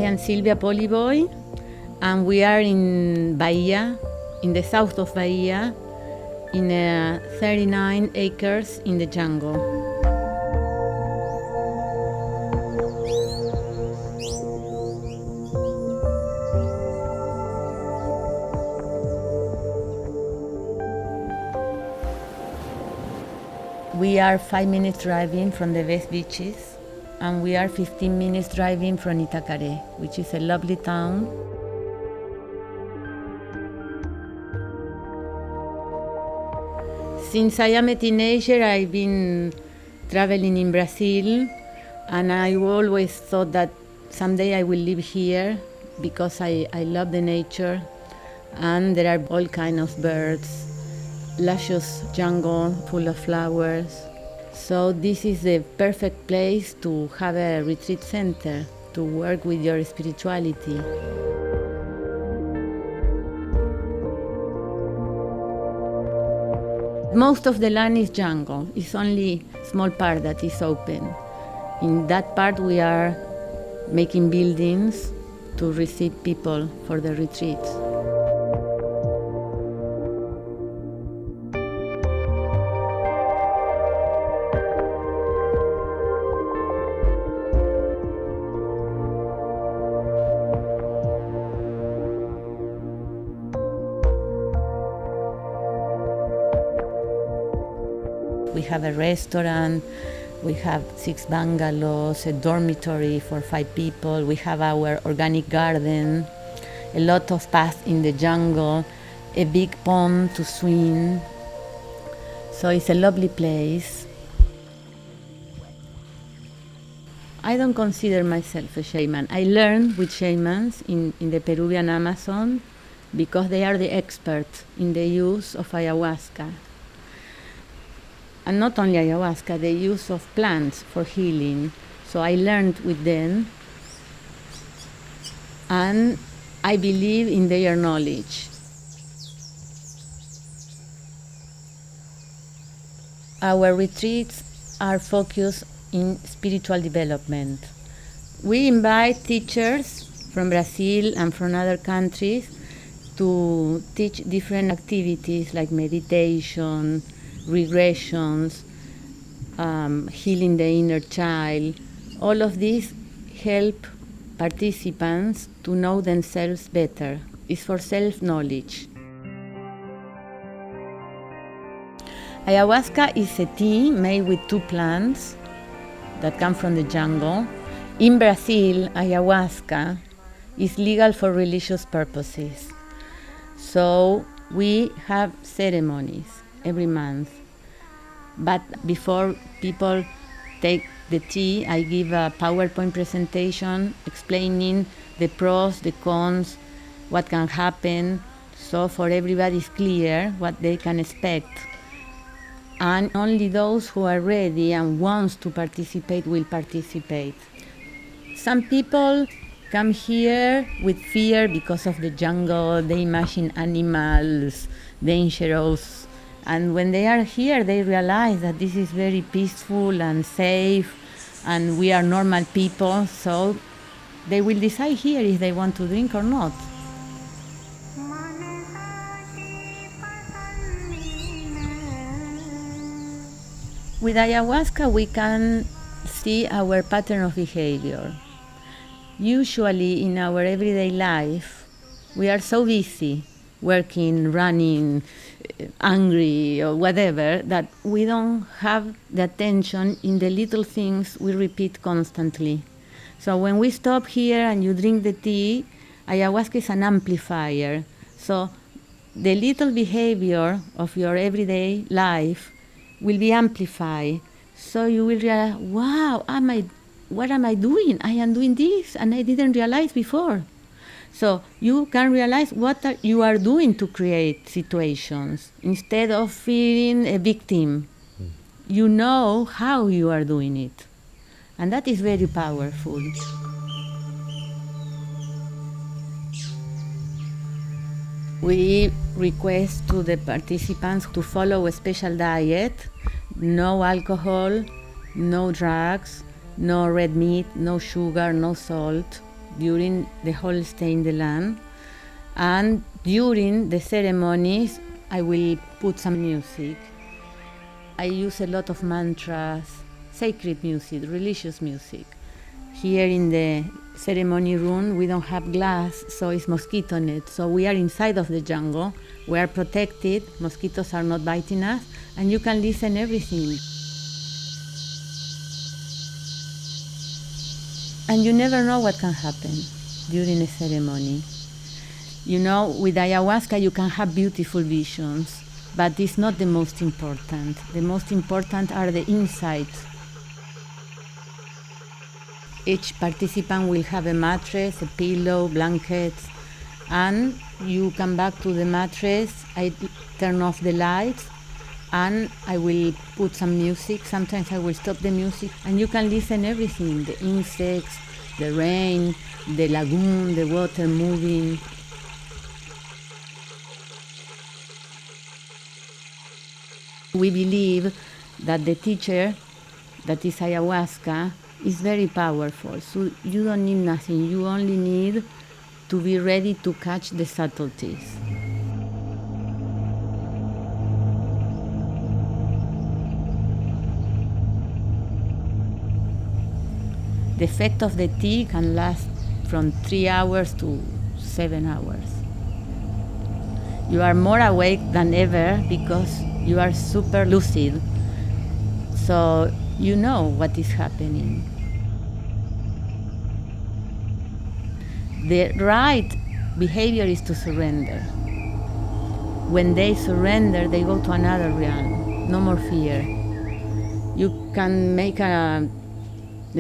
am Silvia Poliboy, and we are in Bahia, in the south of Bahia, in 39 acres in the jungle. We are 5 minutes driving from the best beaches, and we are 15 minutes driving from Itacaré, which is a lovely town. Since I am a teenager, I've been traveling in Brazil, and I always thought that someday I will live here because I love the nature, and there are all kinds of birds, luscious jungle full of flowers. So this is the perfect place to have a retreat center, to work with your spirituality. Most of the land is jungle. It's only a small part that is open. In that part we are making buildings to receive people for the retreats. We have a restaurant, we have 6 bungalows, a dormitory for 5 people, we have our organic garden, a lot of paths in the jungle, a big pond to swim. So it's a lovely place. I don't consider myself a shaman. I learned with shamans in the Peruvian Amazon because they are the experts in the use of ayahuasca. And not only ayahuasca, the use of plants for healing. So I learned with them, and I believe in their knowledge. Our retreats are focused in spiritual development. We invite teachers from Brazil and from other countries to teach different activities like meditation, regressions, healing the inner child. All of these help participants to know themselves better. It's for self-knowledge. Ayahuasca is a tea made with 2 plants that come from the jungle. In Brazil, ayahuasca is legal for religious purposes. So we have ceremonies every month. But before people take the tea, I give a PowerPoint presentation explaining the pros, the cons, what can happen, so for everybody is clear what they can expect. And only those who are ready and wants to participate will participate. Some people come here with fear because of the jungle. They imagine animals, dangerous. And when they are here, they realize that this is very peaceful and safe, and we are normal people, so they will decide here if they want to drink or not. With ayahuasca, we can see our pattern of behavior. Usually in our everyday life, we are so busy, working, running, angry or whatever, that we don't have the attention in the little things we repeat constantly. So when we stop here and you drink the tea, ayahuasca is an amplifier. So the little behavior of your everyday life will be amplified. So you will realize, wow, what am I doing? I am doing this and I didn't realize before. So you can realize what you are doing to create situations instead of feeling a victim. You know how you are doing it. And that is very powerful. We request to the participants to follow a special diet, no alcohol, no drugs, no red meat, no sugar, no salt. during the whole stay in the land. And during the ceremonies, I will put some music. I use a lot of mantras, sacred music, religious music. Here in the ceremony room, we don't have glass, so it's mosquito net. So we are inside of the jungle. We are protected. Mosquitoes are not biting us, and you can listen everything. And you never know what can happen during a ceremony. You know, with ayahuasca, you can have beautiful visions, but it's not the most important. The most important are the insights. Each participant will have a mattress, a pillow, blankets, and you come back to the mattress. I turn off the lights, and I will put some music. Sometimes I will stop the music, and you can listen everything, the insects, the rain, the lagoon, the water moving. We believe that the teacher, that is ayahuasca, is very powerful. So you don't need nothing. You only need to be ready to catch the subtleties. The effect of the tea can last from 3 hours to 7 hours. You are more awake than ever because you are super lucid. So you know what is happening. The right behavior is to surrender. When they surrender, they go to another realm. No more fear. You can make the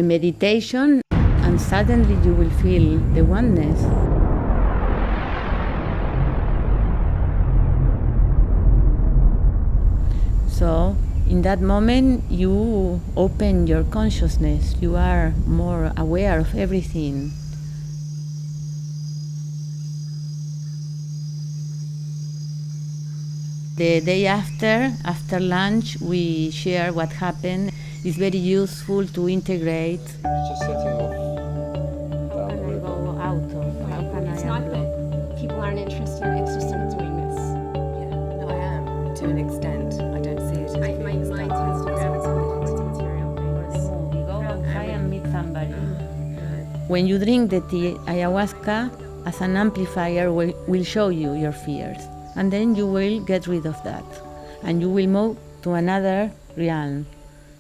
meditation, and suddenly you will feel the oneness. So in that moment, you open your consciousness. You are more aware of everything. The day after lunch, we share what happened. It's very useful to integrate. Just setting off down the river. It's not that people aren't interested, it's just I'm doing this. Yeah, no, I am to an extent. I don't see it as My being mind stuck. tends to gravitate towards material things. Go outside and meet somebody. When you drink the tea, ayahuasca as an amplifier will show you your fears. And then you will get rid of that. And you will move to another realm.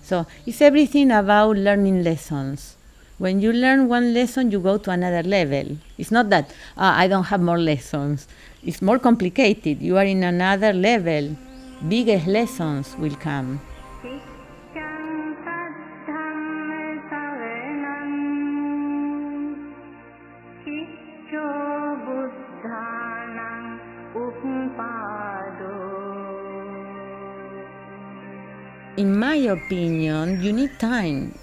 So it's everything about learning lessons. When you learn one lesson, you go to another level. It's not that, I don't have more lessons. It's more complicated. You are in another level. Biggest lessons will come. In my opinion, you need time.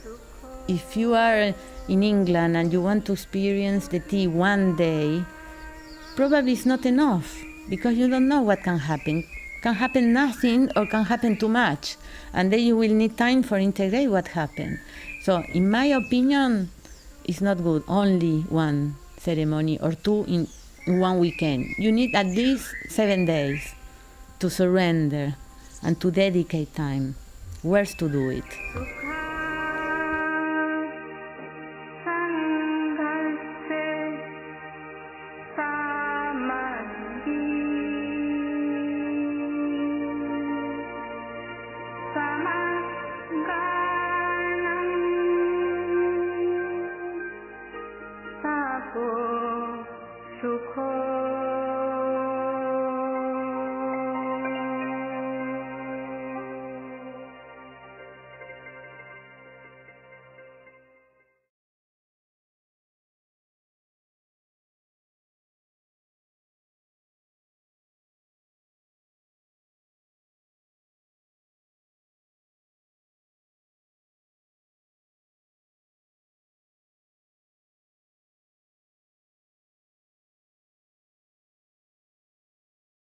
If you are in England and you want to experience the tea one day, probably it's not enough because you don't know what can happen. Can happen nothing or can happen too much. And then you will need time for integrate what happened. So in my opinion, it's not good. Only one ceremony or two in one weekend. You need at least 7 days to surrender and to dedicate time. Where's to do it? Sukho